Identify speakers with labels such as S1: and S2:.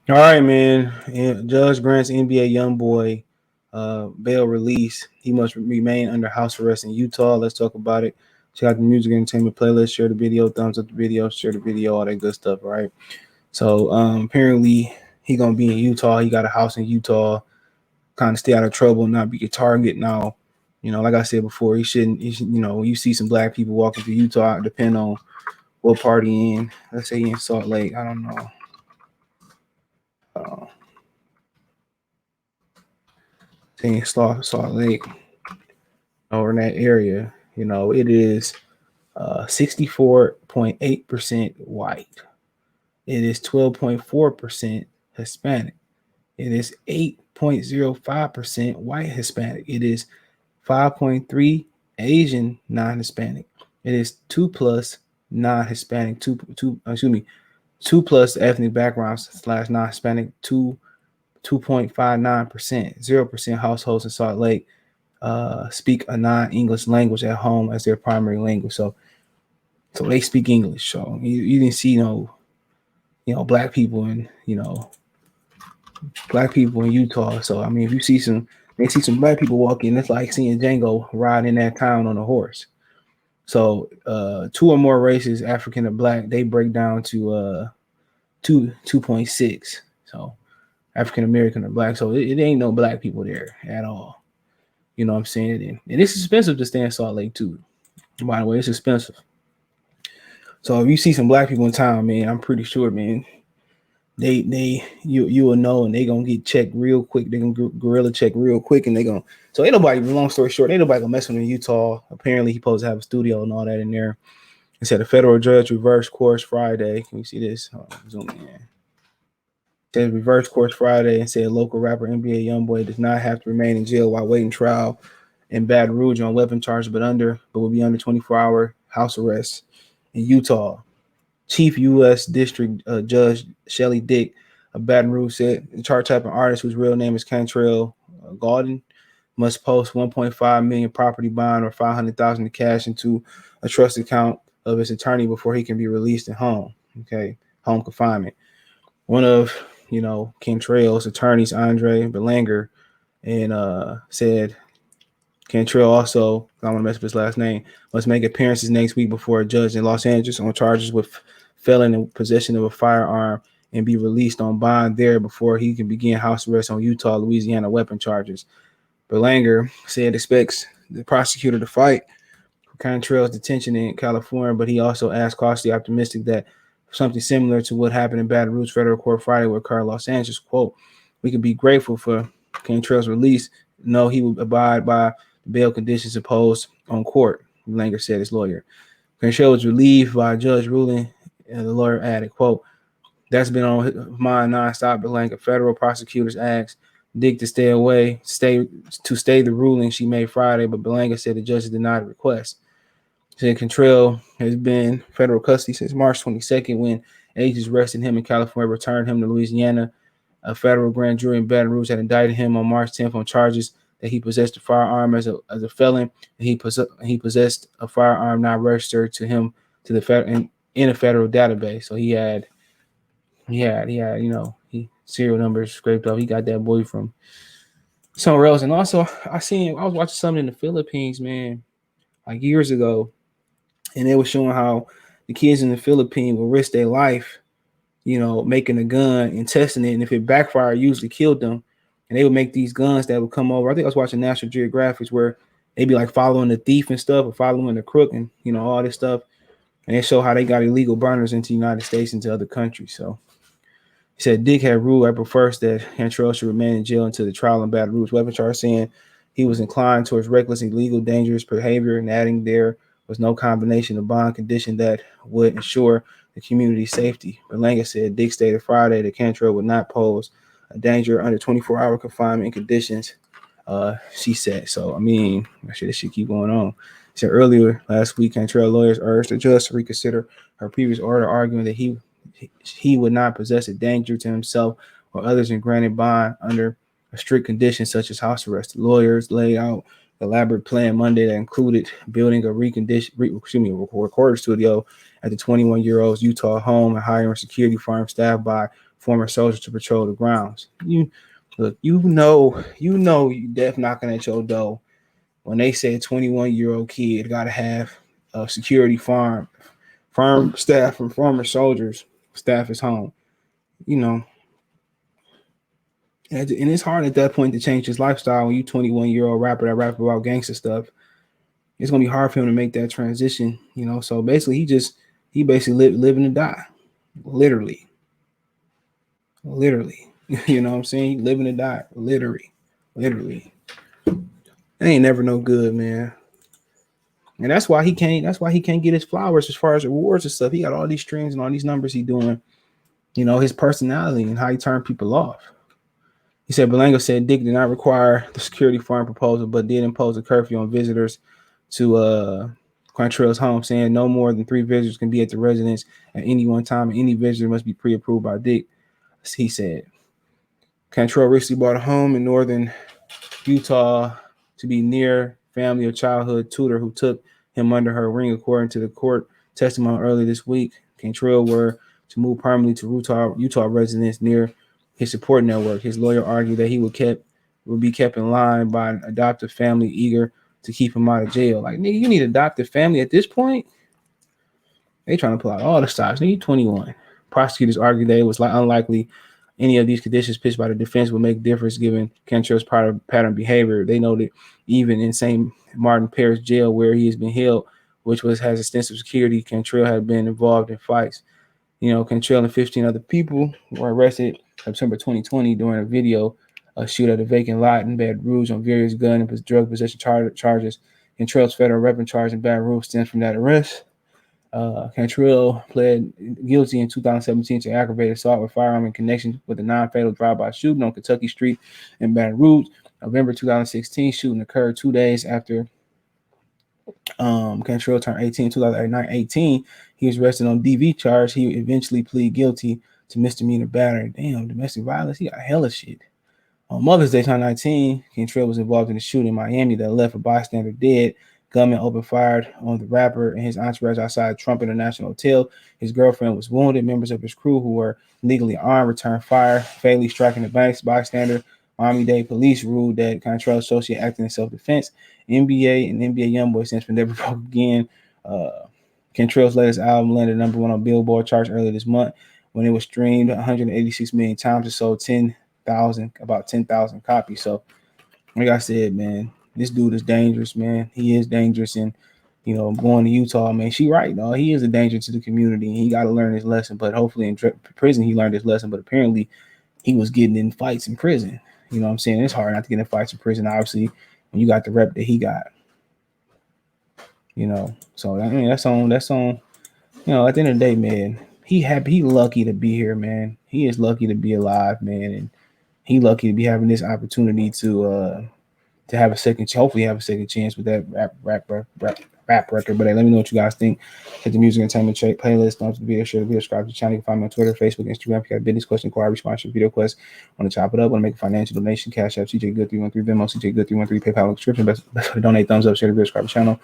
S1: All right, man. Judge grants NBA YoungBoy bail release. He must remain under house arrest in Utah. Let's talk about it. Check out the music entertainment playlist. Share the video. Thumbs up the video. Share the video. All that good stuff. All right. So apparently he gonna be in Utah. He got a house in Utah. Kind of stay out of trouble, not be a target. Now, like I said before, he shouldn't. When you see some black people walking through Utah, depend on what party in. Let's say he in Salt Lake. I don't know. Uh, in Salt Lake or in that area, it is 64.8% white. It is 12.4% Hispanic. It is 8.05% white Hispanic. It is 5.3 Asian non-Hispanic. It is 2+ non-Hispanic. Two plus ethnic backgrounds / non-Hispanic. 2.59%. 0% households in Salt Lake speak a non-English language at home as their primary language. So they speak English. So you didn't see black people in Utah. So I mean, if you see some black people walking, it's like seeing Django ride in that town on a horse. So 2 or more races, African or black, they break down to 2.6. So African American or black. So it ain't no black people there at all. You know what I'm saying? And it's expensive to stay in Salt Lake too. By the way, it's expensive. So if you see some black people in town, man, I'm pretty sure, man, you will know, and they gonna get checked real quick. They gonna gorilla check real quick, and they gonna. So ain't nobody. Long story short, ain't nobody gonna mess with him in Utah. Apparently, he supposed to have a studio and all that in there. It said a federal judge reversed course Friday. Can you see this? Zoom in. Said reverse course Friday and said local rapper NBA YoungBoy does not have to remain in jail while waiting trial in Baton Rouge on weapon charges, but will be under 24-hour house arrest in Utah. Chief U.S. District Judge Shelley Dick of Baton Rouge said the chart-topping artist, whose real name is Cantrell Gauden, must post 1.5 million property bond or 500,000 in cash into a trust account of his attorney before he can be released at home. Okay, home confinement. One of Cantrell's attorneys, Andre Belanger, and said Cantrell also, I don't want to mess up his last name, must make appearances next week before a judge in Los Angeles on charges with felon in possession of a firearm and be released on bond there before he can begin house arrest on Utah, Louisiana weapon charges. Belanger said expects the prosecutor to fight for Cantrell's detention in California, but he also asked cautiously optimistic that something similar to what happened in Baton Rouge Federal Court Friday will occur in Los Angeles. Quote, we can be grateful for Cantrell's release. No, he will abide by the bail conditions imposed on court, Langer said, his lawyer. Cantrell was relieved by a judge ruling, and the lawyer added, quote, that's been on his mind nonstop. Belanger federal prosecutors asked Dick to stay the ruling she made Friday, but Belanger said the judge denied the request. Said Cantrell has been federal custody since March 22nd when agents arrested him in California, returned him to Louisiana. A federal grand jury in Baton Rouge had indicted him on March 10th on charges that he possessed a firearm as a felon, and he possessed a firearm not registered to him to the in a federal database. So he had serial numbers scraped up. He got that boy from somewhere else. And also I was watching something in the Philippines, man, like years ago. And they were showing how the kids in the Philippines will risk their life, making a gun and testing it. And if it backfired, usually killed them. And they would make these guns that would come over. I think I was watching National Geographic where they'd be like following the thief and stuff or following the crook and, all this stuff. And they show how they got illegal burners into the United States, into other countries. So he said Dick had ruled April 1st that Cantrell should remain in jail until the trial in Baton Rouge weapon charge, saying he was inclined towards reckless, illegal, dangerous behavior, and adding there was no combination of bond condition that would ensure the community's safety. Belanger said Dick stated Friday that Cantrell would not pose a danger under 24-hour confinement conditions, she said. So, I mean, this shit keep going on. He said earlier last week, Cantrell lawyers urged the judge to reconsider her previous order, arguing that he would not possess a danger to himself or others in granted bond under a strict condition such as house arrest. The lawyers laid out elaborate plan Monday that included building a recording studio at the 21-year-old's Utah home and hiring security firm staffed by former soldiers to patrol the grounds. You know, you def knocking at your door when they say 21-year-old kid got to have a security firm staff from former soldiers staff his home. You know, and it's hard at that point to change his lifestyle when you 21-year-old rapper that rap about gangster stuff. It's gonna be hard for him to make that transition, you know. So basically, he basically living to die, literally. You know what I'm saying? He living to die, literally. They ain't never no good, man. And that's why he can't. That's why he can't get his flowers as far as awards and stuff. He got all these strings and all these numbers he doing. You know, his personality and how he turned people off. He said Belango said Dick did not require the security firm proposal, but did impose a curfew on visitors to Quantrell's home, saying no more than 3 visitors can be at the residence at any one time, and any visitor must be pre-approved by Dick. He said Cantrell recently bought a home in northern Utah to be near family or childhood tutor who took him under her wing, according to the court testimony earlier this week. Cantrell were to move permanently to Utah residence near his support network. His lawyer argued that he would be kept in line by an adoptive family eager to keep him out of jail. Like, nigga, you need adoptive family at this point? They trying to pull out all the stops. Nigga, 21. Prosecutors argued that it was unlikely any of these conditions pitched by the defense would make difference given Cantrell's pattern behavior. They noted even in St. Martin Parish Jail, where he has been held, which has extensive security, Cantrell had been involved in fights. You know, Cantrell and 15 other people were arrested September 2020 during a video shoot at a vacant lot in Baton Rouge on various gun and drug possession charges. Cantrell's federal weapon charge in Baton Rouge stems from that arrest. Cantrell pled guilty in 2017 to aggravated assault with firearm in connection with a non-fatal drive-by shooting on Kentucky Street in Baton Rouge. November 2016, shooting occurred 2 days after Cantrell turned 18. 2018, he was arrested on DV charge. He eventually pleaded guilty to misdemeanor battery. Damn, domestic violence. He got hella shit. On Mother's Day 2019, Cantrell was involved in a shooting in Miami that left a bystander dead. Gunman opened fire on the rapper and his entourage outside Trump International Hotel. His girlfriend was wounded. Members of his crew who were legally armed returned fire, fatally striking the bystander. Miami-Dade police ruled that Cantrell associate acted in self-defense. NBA and NBA YoungBoy since been never broke again. Cantrell's latest album landed #1 on Billboard charts earlier this month when it was streamed 186 million times and sold about 10,000 copies. So, like I said, man, this dude is dangerous, man. He is dangerous, and you know, going to Utah, man, she right, no, he is a danger to the community, and he got to learn his lesson. But hopefully, in prison, he learned his lesson. But apparently, he was getting in fights in prison. You know what I'm saying? It's hard not to get in fights in prison, obviously, when you got the rep that he got. You know, so I mean, that's on. You know, at the end of the day, man, he lucky to be here, man. He is lucky to be alive, man, and he lucky to be having this opportunity to have a second, hopefully have a second chance with that rap record. But hey, let me know what you guys think. Hit the music entertainment playlist. Don't forget to video, share the video, subscribe to the channel. You can find me on Twitter, Facebook, Instagram. If you got a business question, inquiry, sponsor, video quest, want to chop it up, want to make a financial donation, Cash App, CJ Good 313, Venmo, CJ Good 313, PayPal subscription. Best way to donate, thumbs up, share the video, subscribe to the channel.